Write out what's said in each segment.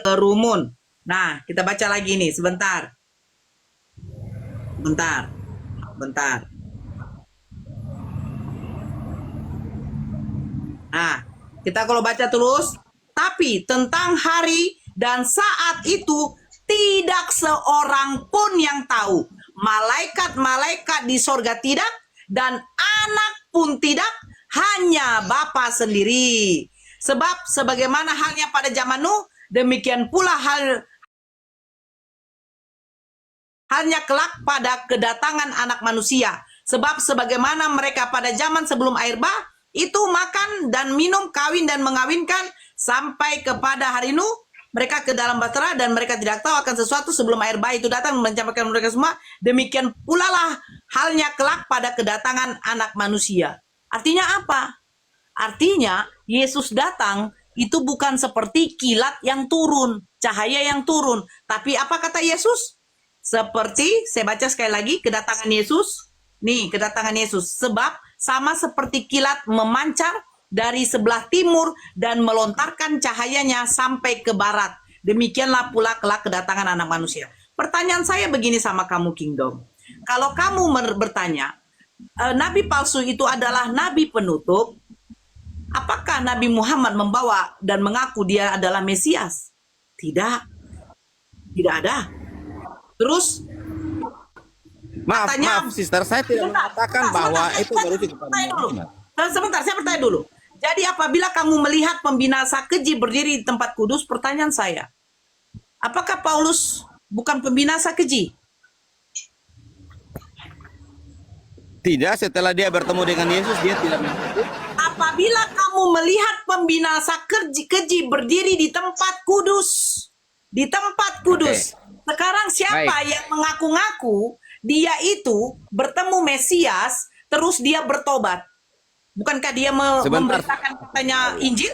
kerumun. Nah, kita baca lagi nih sebentar. Bentar. Bentar. Nah, kita kalau baca terus, tapi tentang hari dan saat itu tidak seorang pun yang tahu. Malaikat-malaikat di sorga tidak, dan anak pun tidak, hanya Bapa sendiri. Sebab sebagaimana halnya pada zaman Nuh, demikian pula halnya kelak pada kedatangan anak manusia. Sebab sebagaimana mereka pada zaman sebelum air bah, itu makan dan minum, kawin dan mengawinkan, sampai kepada hari Nuh, mereka ke dalam bahtera dan mereka tidak tahu akan sesuatu sebelum air bah itu datang mencampakkan mereka semua. Demikian pula lah halnya kelak pada kedatangan anak manusia. Artinya apa? Artinya Yesus datang itu bukan seperti kilat yang turun, cahaya yang turun. Tapi apa kata Yesus? Seperti, saya baca sekali lagi, kedatangan Yesus. Nih, kedatangan Yesus. Sebab sama seperti kilat memancar dari sebelah timur dan melontarkan cahayanya sampai ke barat. Demikianlah pula kelak kedatangan anak manusia. Pertanyaan saya begini sama kamu, Kingdom. Kalau kamu bertanya, nabi palsu itu adalah nabi penutup, apakah Nabi Muhammad membawa dan mengaku dia adalah Mesias? Tidak. Tidak ada. Terus Maaf, sister, saya tidak mengatakan bahwa itu berarti kepada Muhammad. Sebentar, saya bertanya dulu. Jadi apabila kamu melihat pembinasa keji berdiri di tempat kudus, pertanyaan saya, apakah Paulus bukan pembinasa keji? Tidak, setelah dia bertemu dengan Yesus, dia tidak mengikuti. Apabila kamu melihat pembinasa keji berdiri di tempat kudus, sekarang siapa yang mengaku-ngaku dia itu bertemu Mesias, terus dia bertobat? Bukankah dia memberitakan katanya Injil?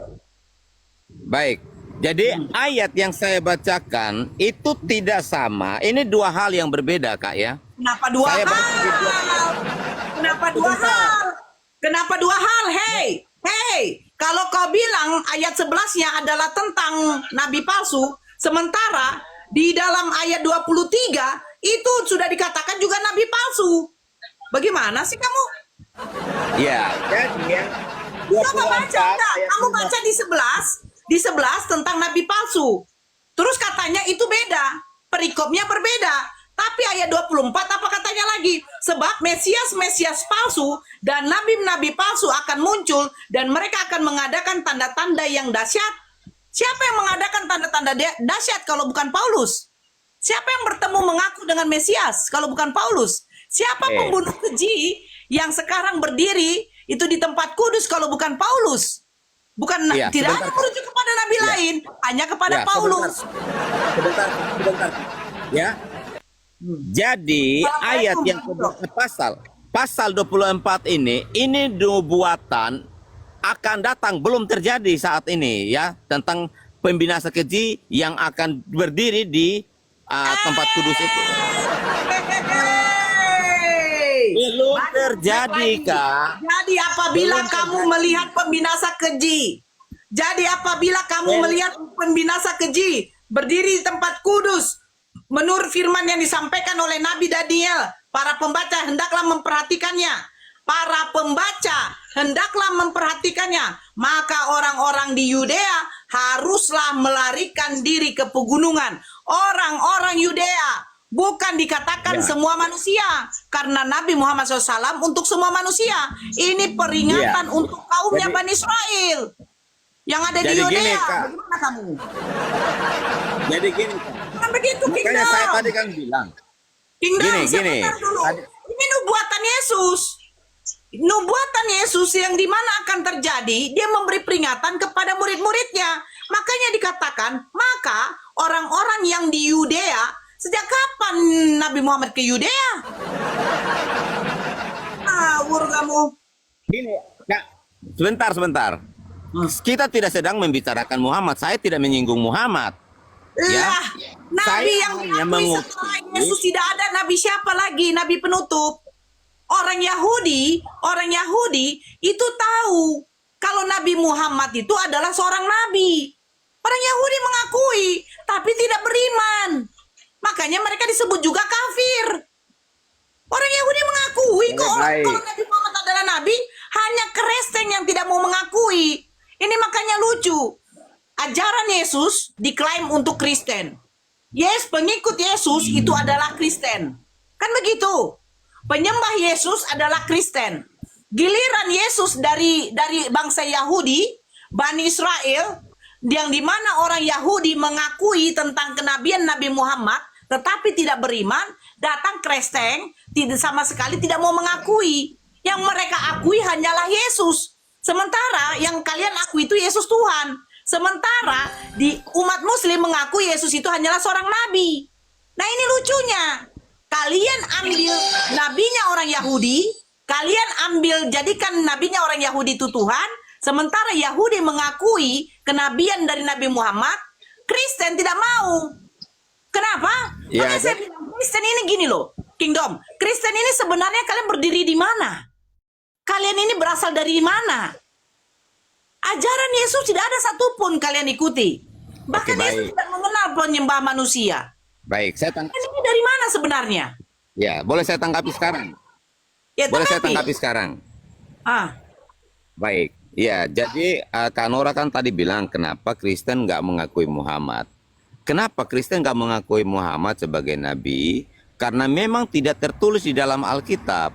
Baik, jadi ayat yang saya bacakan itu tidak sama. Ini dua hal yang berbeda, Kak, ya. Kenapa dua hal? Kenapa dua hal? Kenapa dua hal? Hey, kalau kau bilang ayat 11-nya adalah tentang nabi palsu, sementara di dalam ayat 23 itu sudah dikatakan juga nabi palsu. Bagaimana sih kamu? Ya, jadi Coba baca, kamu baca di 11 tentang nabi palsu. Terus katanya itu beda, perikopnya berbeda. Tapi ayat 24 apa katanya lagi? Sebab Mesias palsu dan nabi-nabi palsu akan muncul dan mereka akan mengadakan tanda-tanda yang dahsyat. Siapa yang mengadakan tanda-tanda dahsyat kalau bukan Paulus? Siapa yang bertemu mengaku dengan Mesias kalau bukan Paulus? Siapa pembunuh keji yang sekarang berdiri itu di tempat kudus kalau bukan Paulus? Bukan, tidak hanya merujuk kepada nabi lain, hanya kepada Paulus. Sebentar. Ya. Jadi ayat yang pasal 24 ini nubuatan akan datang, belum terjadi saat ini, ya, tentang pembinasa keji yang akan berdiri di tempat kudus itu. Belum terjadi, Kak. Jadi apabila kamu melihat pembinasa keji, berdiri di tempat kudus, menurut firman yang disampaikan oleh Nabi Daniel, para pembaca hendaklah memperhatikannya. Maka orang-orang di Yudea haruslah melarikan diri ke pegunungan. Orang-orang Yudea, bukan dikatakan semua manusia, karena Nabi Muhammad SAW untuk semua manusia. Ini peringatan untuk kaumnya Bani Israel yang ada di Yudea. Bagaimana kamu? Jadi gini, Bukan begitu, makanya saya tadi kan bilang. Gini. Ini nubuatan Yesus yang dimana akan terjadi, dia memberi peringatan kepada murid-muridnya. Makanya dikatakan, maka orang-orang yang di Yudea, sejak kapan Nabi Muhammad ke Yudea? Ngawur kamu. Gini, Kak, sebentar. Kita tidak sedang membicarakan Muhammad. Saya tidak menyinggung Muhammad. Lah, Nabi yang diakui setelah Yesus tidak ada Nabi siapa lagi? Nabi penutup. Orang Yahudi itu tahu kalau Nabi Muhammad itu adalah seorang Nabi. Orang Yahudi mengakui, tapi tidak beriman. Makanya mereka disebut juga kafir. Orang Yahudi mengakui kok Baik. kalau Nabi Muhammad adalah Nabi, hanya Kristen yang tidak mau mengakui. Ini makanya lucu. Ajaran Yesus diklaim untuk Kristen. Yes, pengikut Yesus itu adalah Kristen. Kan begitu. Penyembah Yesus adalah Kristen. Giliran Yesus dari bangsa Yahudi, Bani Israel, yang dimana orang Yahudi mengakui tentang kenabian Nabi Muhammad, tetapi tidak beriman, datang Kristen, tidak sama sekali tidak mau mengakui. Yang mereka akui hanyalah Yesus. Sementara yang kalian akui itu Yesus Tuhan. Sementara di umat Muslim mengaku Yesus itu hanyalah seorang nabi. Nah ini lucunya. Kalian ambil nabinya orang Yahudi, kalian ambil jadikan nabinya orang Yahudi itu Tuhan, sementara Yahudi mengakui kenabian dari Nabi Muhammad, Kristen tidak mau. Kenapa? Ya, Makanya saya bilang Kristen ini gini loh, Kingdom. Kristen ini sebenarnya kalian berdiri di mana? Kalian ini berasal dari mana? Ajaran Yesus tidak ada satupun kalian ikuti. Bahkan Oke, Yesus baik. tidak mengenal penyembah manusia. Baik, saya tangkap. Ini dari mana sebenarnya? Ya, boleh saya tanggapi sekarang? Ya, Boleh saya tetapi- tanggapi sekarang? Ah, Baik, ya. Jadi Kak Nora kan tadi bilang kenapa Kristen nggak mengakui Muhammad? Kenapa Kristen nggak mengakui Muhammad sebagai nabi? Karena memang tidak tertulis di dalam Alkitab.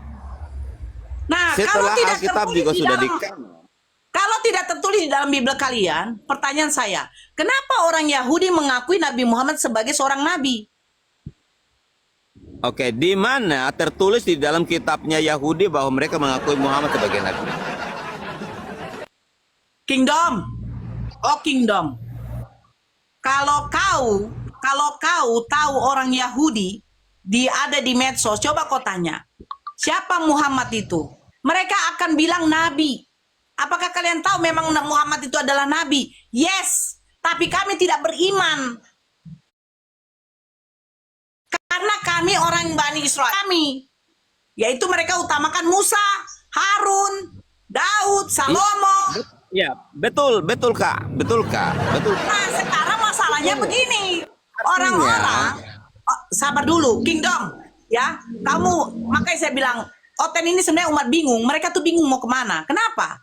nah, Setelah kalau tidak Alkitab tertulis juga di sudah dalam, dikanon. kalau tidak tertulis di dalam Bible kalian, pertanyaan saya, kenapa orang Yahudi mengakui Nabi Muhammad sebagai seorang nabi? Oke, di mana tertulis di dalam kitabnya Yahudi bahwa mereka mengakui Muhammad sebagai nabi? Kingdom, oh Kingdom, kalau kau tahu orang Yahudi ada di medsos, coba kau tanya, siapa Muhammad itu? Mereka akan bilang nabi. Apakah kalian tahu memang Muhammad itu adalah nabi? Yes, tapi kami tidak beriman. Karena kami orang Bani Israel. Kami, yaitu mereka utamakan Musa, Harun, Daud, Salomo. Ya, betul Kak, betul. Nah, sekarang masalahnya begini. Orang-orang, oh, sabar dulu, Kingdom. Ya, makanya saya bilang, Oten ini sebenarnya umat bingung. Mereka tuh bingung mau kemana. Kenapa?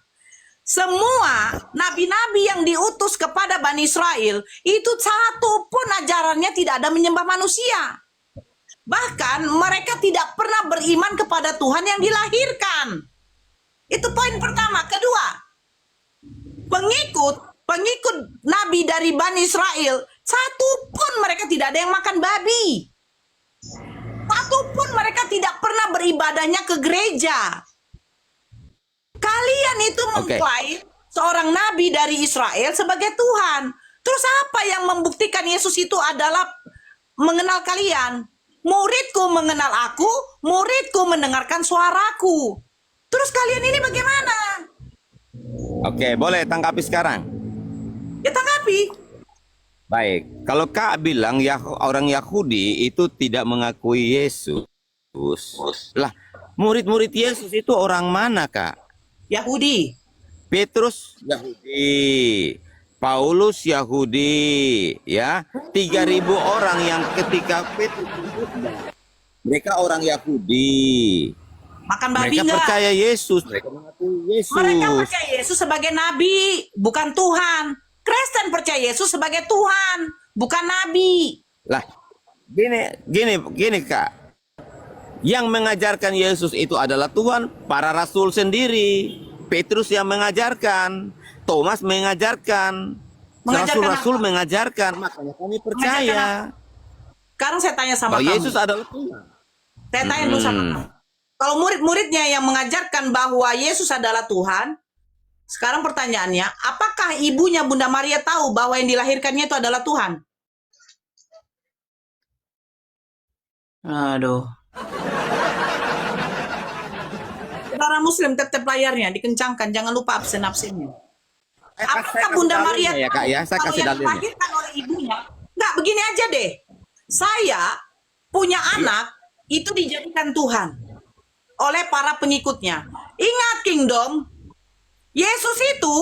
Semua nabi-nabi yang diutus kepada Bani Israel, itu satu pun ajarannya tidak ada menyembah manusia. Bahkan mereka tidak pernah beriman kepada Tuhan yang dilahirkan. Itu poin pertama. Kedua, pengikut nabi dari Bani Israel, satu pun mereka tidak ada yang makan babi. Satu pun mereka tidak pernah beribadahnya ke gereja. Kalian itu mengklaim seorang nabi dari Israel sebagai Tuhan. Terus apa yang membuktikan Yesus itu adalah mengenal kalian? Muridku mengenal aku, muridku mendengarkan suaraku. Terus kalian ini bagaimana? Oke, boleh tanggapi sekarang? Ya tanggapi. Baik, kalau Kak bilang orang Yahudi itu tidak mengakui Yesus, lah murid-murid Yesus itu orang mana Kak? Yahudi. Petrus Yahudi, Paulus Yahudi, ya 3.000 orang yang ketika Petrus mereka orang Yahudi, Makan babi mereka enggak? percaya Yesus, mereka mengakui Yesus. Mereka percaya Yesus sebagai nabi, bukan Tuhan. Kristen percaya Yesus sebagai Tuhan, bukan nabi. Lah, gini Kak. Yang mengajarkan Yesus itu adalah Tuhan, para rasul sendiri. Petrus yang mengajarkan, Thomas mengajarkan, rasul-rasul mengajarkan. Makanya kami percaya Sekarang saya tanya sama bahwa kamu. Yesus adalah Tuhan. Saya tanya dulu sama kamu. Kalau murid-muridnya yang mengajarkan bahwa Yesus adalah Tuhan, sekarang pertanyaannya, apakah ibunya Bunda Maria tahu bahwa yang dilahirkannya itu adalah Tuhan? Aduh. Saudara Muslim, tetap layarnya dikencangkan, jangan lupa absen-absennya. Apakah Bunda Maria ya Kak ya, saya kalau kasih yang dalilnya. dilahirkan oleh ibunya? Enggak, begini aja deh. Saya punya anak itu dijadikan Tuhan oleh para pengikutnya. Ingat Kingdom, Yesus itu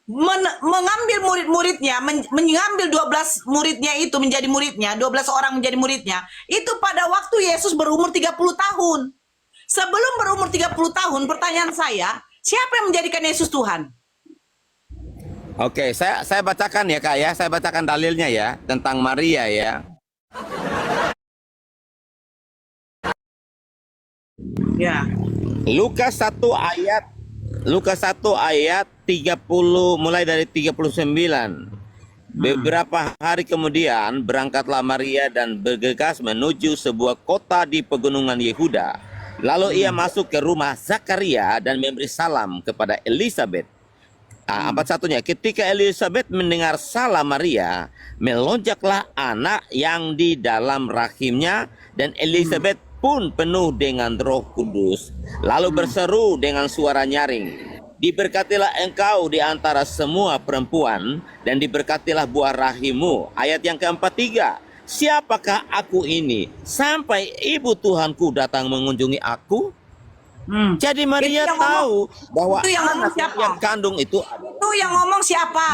mengambil murid-muridnya, mengambil 12 muridnya itu menjadi muridnya, 12 orang menjadi muridnya, itu pada waktu Yesus berumur 30 tahun. Sebelum berumur 30 tahun, pertanyaan saya, siapa yang menjadikan Yesus Tuhan? Oke, saya bacakan ya Kak ya, saya bacakan dalilnya ya tentang Maria ya. Ya. Lukas 1 ayat 30 mulai dari 39. Beberapa hari kemudian berangkatlah Maria dan bergegas menuju sebuah kota di pegunungan Yehuda. Lalu ia masuk ke rumah Zakaria dan memberi salam kepada Elisabet. 41-nya, ketika Elisabet mendengar salam Maria, melonjaklah anak yang di dalam rahimnya, dan Elisabet pun penuh dengan Roh Kudus, lalu berseru dengan suara nyaring, diberkatilah engkau di antara semua perempuan, dan diberkatilah buah rahimmu. Ayat yang ke-43, siapakah aku ini sampai ibu Tuhanku datang mengunjungi aku? Jadi Maria Itu yang tahu bahwa itu yang ngomong anak siapa? yang kandung itu Itu yang ngomong siapa?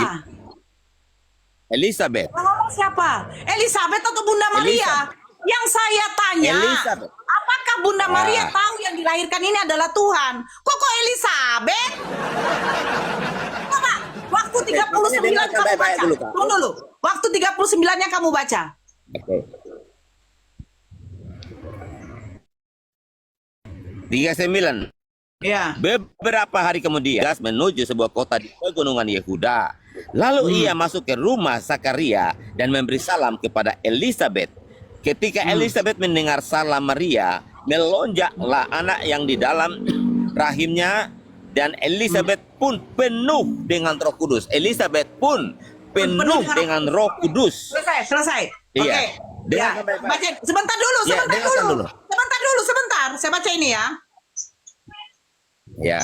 Elizabeth. Yang ngomong siapa? Elisabet atau Bunda Maria? Elizabeth. Yang saya tanya, Elizabeth. apakah Bunda Maria tahu yang dilahirkan ini adalah Tuhan? Kok Elisabet? Coba, waktu 39 kamu baca. Tunggu dulu. Waktu 39-nya kamu baca. Oke. 39. Ya. Beberapa hari kemudian menuju sebuah kota di pegunungan Yehuda. Lalu ia masuk ke rumah Zakaria dan memberi salam kepada Elisabet. Ketika Elisabet mendengar salam Maria, melonjaklah anak yang di dalam rahimnya, dan Elisabet pun penuh dengan Roh Kudus. Elisabet pun penuh dengan Roh Kudus. Selesai. Iya. Oke. Ya. Baca sebentar dulu. Ya, dengarkan dulu. Sebentar. Saya baca ini ya. Ya.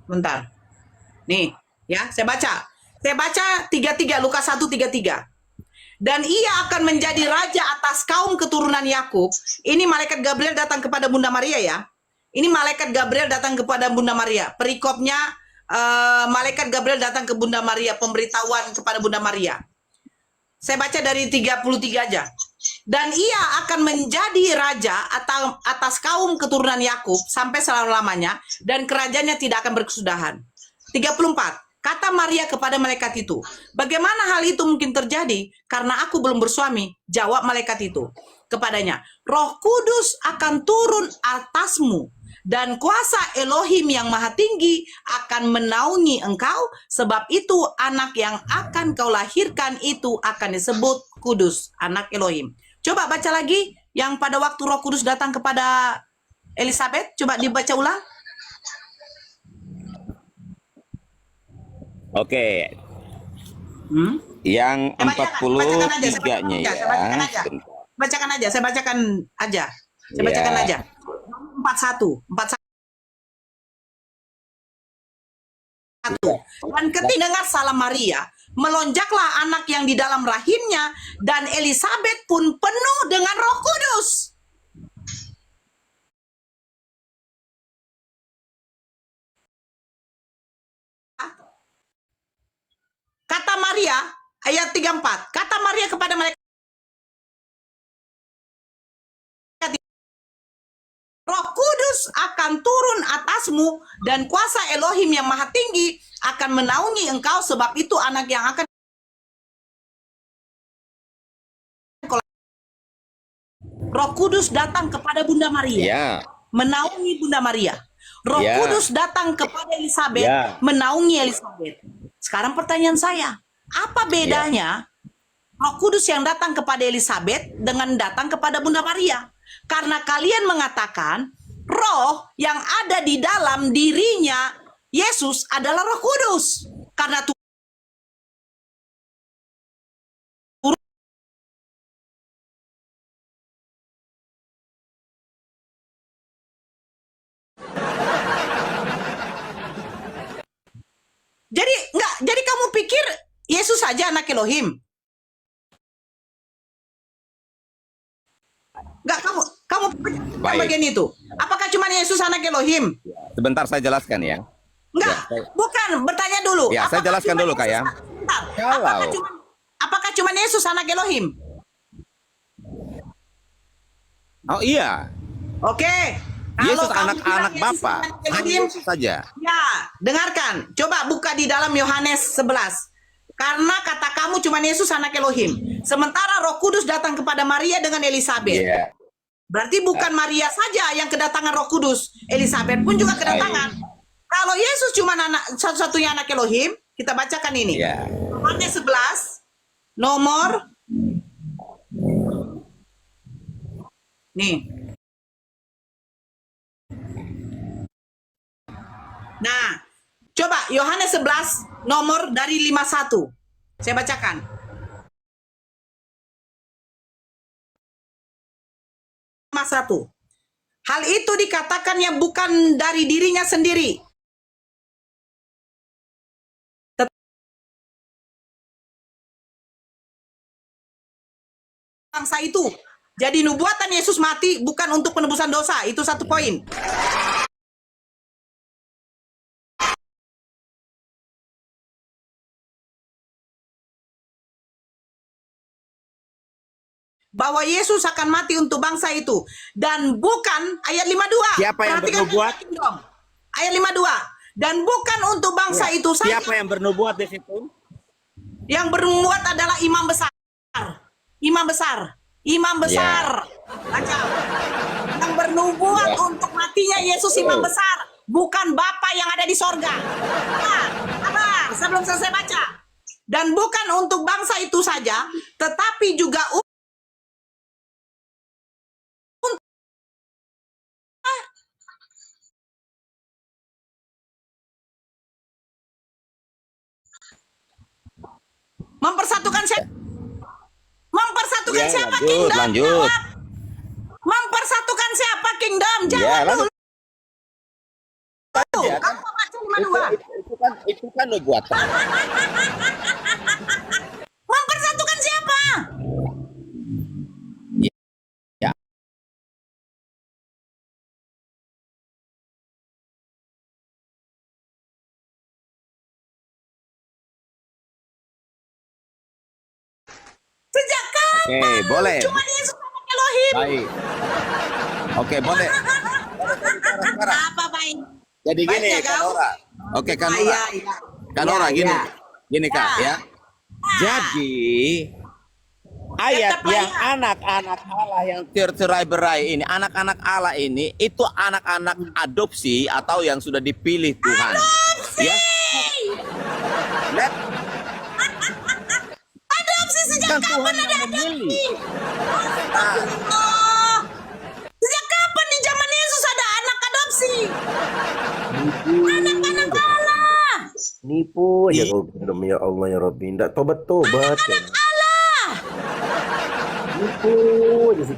Bentar. Nih, ya, saya baca. Saya baca 33, Lukas 1:33. Dan ia akan menjadi raja atas kaum keturunan Yakub. Ini malaikat Gabriel datang kepada Bunda Maria ya. Ini malaikat Gabriel datang kepada Bunda Maria. Perikopnya malaikat Gabriel datang ke Bunda Maria, pemberitahuan kepada Bunda Maria. Saya baca dari 33 aja. Dan ia akan menjadi raja atas kaum keturunan Yakub sampai selama-lamanya, dan kerajaannya tidak akan berkesudahan. 34. Kata Maria kepada malaikat itu, bagaimana hal itu mungkin terjadi karena aku belum bersuami? Jawab malaikat itu kepadanya, Roh Kudus akan turun atasmu, dan kuasa Elohim yang Maha Tinggi akan menaungi engkau, sebab itu anak yang akan kau lahirkan itu akan disebut Kudus, anak Elohim. Coba baca lagi yang pada waktu Roh Kudus datang kepada Elisabet, coba dibaca ulang. Oke. Yang 43-nya ya. Bacakan aja. Saya bacakan aja. 41. Dan ketika dengar salam Maria, melonjaklah anak yang di dalam rahimnya, dan Elisabet pun penuh dengan Roh Kudus. Kata Maria, ayat 34. Kata Maria kepada mereka, Roh Kudus akan turun atasmu, dan kuasa Elohim yang Maha Tinggi akan menaungi engkau, sebab itu anak yang akan Roh Kudus datang kepada Bunda Maria, menaungi Bunda Maria. Roh Kudus datang kepada Elisabet, menaungi Elisabet. Sekarang pertanyaan saya, apa bedanya Roh Kudus yang datang kepada Elisabet dengan datang kepada Bunda Maria? Karena kalian mengatakan roh yang ada di dalam dirinya Yesus adalah Roh Kudus. Karena jadi kamu pikir Yesus saja anak Elohim? Enggak, kamu kamu percaya Baik. bagian itu? Apakah cuma Yesus anak Elohim? Sebentar saya jelaskan ya. Enggak, bukan. Bertanya dulu. Ya, saya Apakah jelaskan cuma dulu, Kak, Yesus- ya. Sebentar. Kalau- Apakah cuma Yesus anak Elohim? Oh iya, Oke. Kalau Yesus kamu anak bilang Yesus Bapa. anak Hanya Elohim, Yesus saja. ya, dengarkan. Coba buka di dalam Yohanes 11. Karena kata kamu cuma Yesus anak Elohim. Sementara Roh Kudus datang kepada Maria dengan Elizabeth. Iya. Berarti bukan Maria saja yang kedatangan Roh Kudus. Elizabeth pun juga kedatangan. Kalau Yesus cuma anak satu-satunya anak Elohim, kita bacakan ini. Iya. Yohanes 11 nomor nih. Nah, coba Yohanes 11 nomor dari 51. Saya bacakan. Satu. Hal itu dikatakannya bukan dari dirinya sendiri. Bangsa itu. Jadi nubuatan Yesus mati bukan untuk penebusan dosa. Itu satu poin. Bahwa Yesus akan mati untuk bangsa itu. Dan bukan ayat 52. Siapa yang Perhatikan bernubuat? dong. Ayat 52. Dan bukan untuk bangsa itu saja. Siapa yang bernubuat di situ? Yang bernubuat adalah imam besar. Imam besar. Imam besar. Baca. Yang bernubuat untuk matinya Yesus imam besar. Bukan Bapa yang ada di sorga. Sabar, sebelum selesai baca. Dan bukan untuk bangsa itu saja, tetapi juga mempersatukan siapa? Mempersatukan Ya, siapa lanjut, kingdom? lanjut. Jawab. Mempersatukan siapa kingdom? Ya, Jawab lalu dulu. ya, kan? Kamu baca 52. Itu kan nubuatan. Mempersatukan siapa? Ya. Sejak kapan? Oke, boleh. Cuma Yesus anak Elohim. Baik. Oke, boleh. Apa baik? Jadi gini, Baik ya, kau? Kanora. Oke, Kanora. Iya, iya. Kanora, Iya, gini. iya. Gini, Kak, Ya. ya. Jadi ayat Tetap yang layak. anak-anak Allah yang tercerai-berai ini, anak-anak Allah ini itu anak-anak adopsi atau yang sudah dipilih Tuhan. Ya. Lihat, Adopsi sejak kan kapan Tuhan ada yang adopsi? memilih. Oh, sejak kapan di zaman Yesus ada anak adopsi? Anak-anak Allah. Nipu aja kau kingdom ya Allah ya Rabbi. Nggak tobat-tobat. Ya. Allah. Nipu aja sih.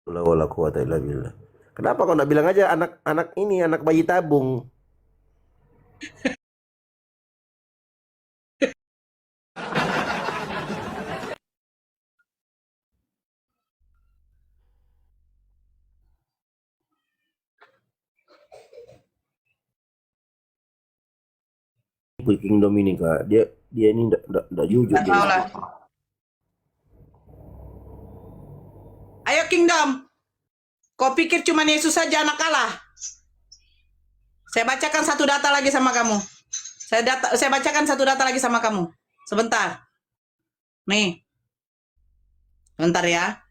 Wala quwata illa billah. Kenapa kau nggak bilang aja anak-anak ini anak bayi tabung? Nipu kingdom ini kak. Dia ini nggak jujur. Nggak tahu lah. Ayo kingdom. Kau pikir cuma Yesus saja anak Allah? Saya bacakan satu data lagi sama kamu. Saya bacakan satu data lagi sama kamu. Sebentar. Nih. Sebentar ya.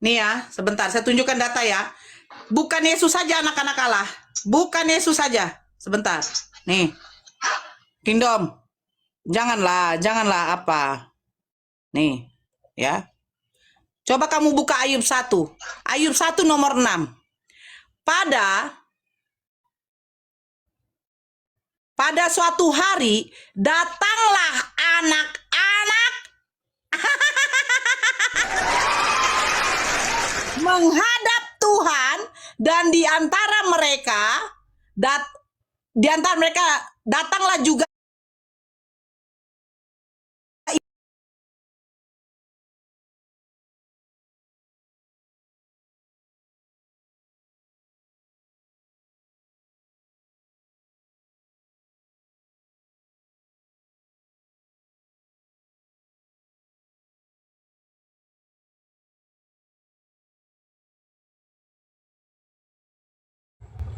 Nih ya, sebentar. Saya tunjukkan data ya. Bukan Yesus saja anak-anak Allah. Bukan Yesus saja. Sebentar. Nih. Kingdom. Janganlah apa. Nih, ya. Coba kamu buka Ayub 1. Ayub 1 nomor 6. Pada suatu hari datanglah anak-anak menghadap Tuhan, dan di antara mereka datanglah juga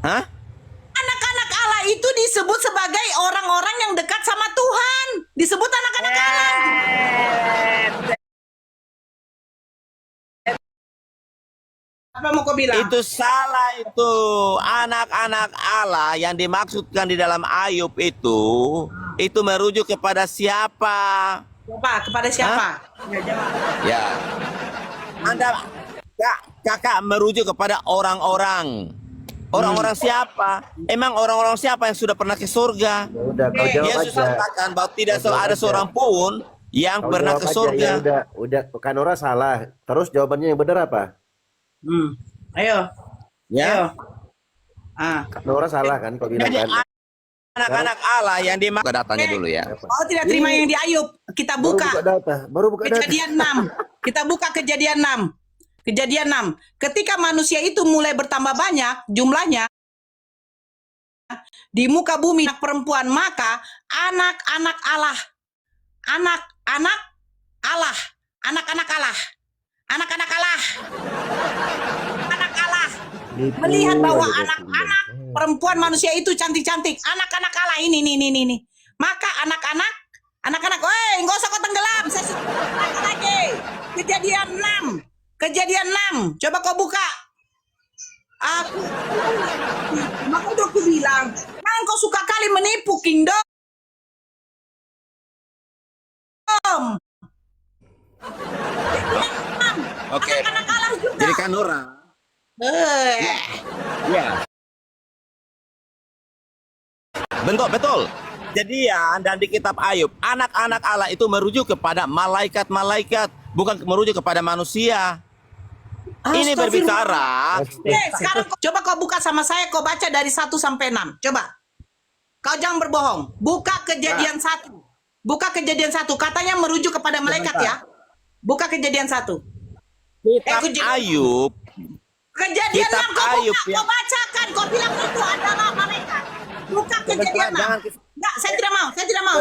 Hah? Anak-anak Allah itu disebut sebagai orang-orang yang dekat sama Tuhan. Disebut anak-anak Allah. Apa mau kau bilang? Itu salah itu. Anak-anak Allah yang dimaksudkan di dalam Ayub itu merujuk kepada siapa? Siapa? Kepada siapa? Ya, jawab. Ya. Anda kakak merujuk kepada orang-orang. Orang-orang siapa? Emang orang-orang siapa yang sudah pernah ke surga? Ya udah, kau jawab Yesus aja. katakan bahwa tidak Kau jawab ada aja. seorang pun yang Kau pernah jawab ke aja. surga. Ya udah, Kanora salah. Terus jawabannya yang benar apa? Ayo. Ya. Ah. Kanora salah kan? Kau bilang Jadi kan? anak-anak Allah yang dimaksud datanya dulu ya. Oh, tidak terima yang di Ayub. Kita buka. Baru buka data. Kejadian 6. Kita buka Kejadian 6. Kejadian 6. Ketika manusia itu mulai bertambah banyak jumlahnya di muka bumi perempuan, maka anak-anak Allah, anak-anak Allah, anak-anak Allah, anak-anak Allah, anak Allah Nipu melihat bahwa aja, anak-anak perempuan manusia itu cantik-cantik, anak-anak Allah ini. Maka anak-anak, nggak usah kau tenggelam, saya sudah lagi. Kejadian 6. Kejadian 6. Coba kau buka. Aku maka udah aku bilang, jangan kau suka kali menipu, Kingdom. Oke. Anak-anak Allah juga. Jadi Kanora. Ya. Betul. Kejadian dan di kitab Ayub, anak-anak Allah itu merujuk kepada malaikat-malaikat, bukan merujuk kepada manusia. Ini berbicara. Oke, sekarang coba kau buka sama saya, kau baca dari 1 sampai 6. Coba. Kau jangan berbohong. Buka Kejadian 1. Buka Kejadian 1. Katanya merujuk kepada malaikat ya. Buka Kejadian 1. Kitab Ayub. Kejadian Kitab 6 kau Ayub buka, ya. kau bacakan, kau bilang itu adalah malaikat. Buka Kejadian 6. Jangan Enggak, saya tidak mau.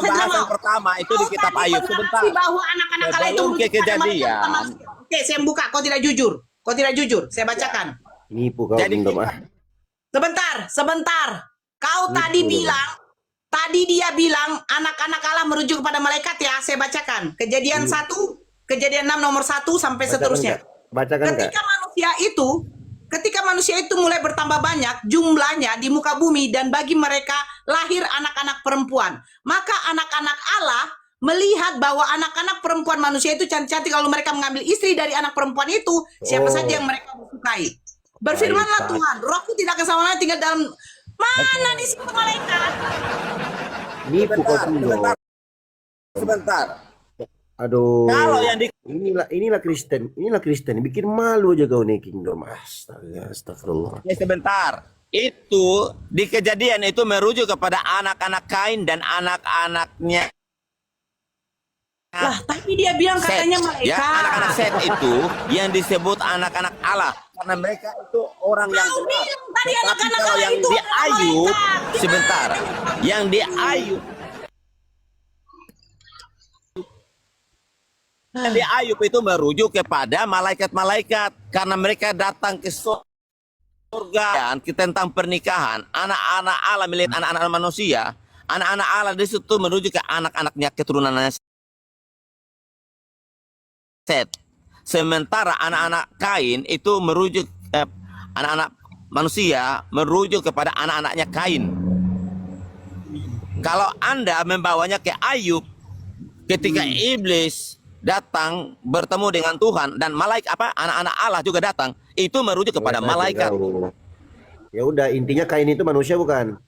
Pembahasan pertama itu di kitab Kau Ayub. tadi Sebentar. mengakui bahwa anak-anak Allah itu Sebelum ke merujuk kepada Kejadian. malaikat manusia. Oke, saya buka. Kau tidak jujur. Saya bacakan. Nipu kau Jadi Kingdom. Sebentar. Kau tadi dia bilang anak-anak Allah merujuk kepada malaikat ya. Saya bacakan. Kejadian 1, Kejadian 6 nomor 1 sampai seterusnya. Bacakan enggak? Ketika manusia itu mulai bertambah banyak jumlahnya di muka bumi dan bagi mereka lahir anak-anak perempuan. Maka anak-anak Allah melihat bahwa anak-anak perempuan manusia itu cantik-cantik, kalau mereka mengambil istri dari anak perempuan itu, siapa saja yang mereka sukai. Berfirmanlah Baik, Tuhan, rohku tidak akan selama-lamanya tinggal dalam mana di situ malaikat. Nipu kau Kingdom. Sebentar. Aduh. Kalau yang di Inilah Kristen. Bikin malu aja kau nih Kingdom. Astagfirullah. sebentar. Itu di Kejadian itu merujuk kepada anak-anak Kain dan anak-anaknya Lah, tapi dia bilang Set. katanya malaikat. Ya, anak-anak Set itu yang disebut anak-anak Allah karena mereka itu orang yang Kau benar. bilang tadi Tetapi anak-anak kalau Allah yang itu di adalah Ayub, malaikat. sebentar, yang di Ayub, di Ayub itu merujuk kepada malaikat-malaikat karena mereka datang ke surga. Dan tentang pernikahan, anak-anak Allah melihat anak-anak manusia, anak-anak Allah di situ merujuk ke anak-anaknya keturunannya Set. Sementara anak-anak Kain itu merujuk anak-anak manusia merujuk kepada anak-anaknya Kain. Kalau Anda membawanya ke Ayub ketika iblis datang bertemu dengan Tuhan dan malaikat anak-anak Allah juga datang, itu merujuk kepada malaikat. Ya udah, intinya Kain itu manusia bukan?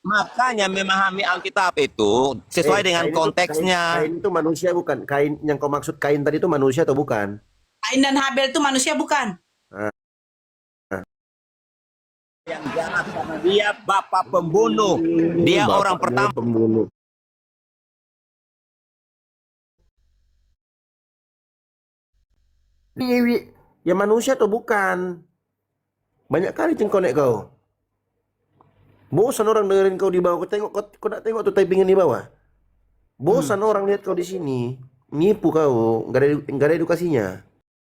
Makanya memahami Alkitab itu sesuai dengan Kain itu- konteksnya. Kain itu manusia bukan? Kain yang kau maksud Kain tadi itu manusia atau bukan? Kain dan Habel itu manusia bukan? Yang jahat karena dia bapak pembunuh. Dia Bapaknya orang pertama. pembunuh. Ya manusia atau bukan? Banyak kali cengkonek kau. Bosan orang dengerin kau di bawah. Kau nak tengok tuh typingan di bawah. Bosan orang lihat kau di sini. Nipu kau, nggak ada edukasinya.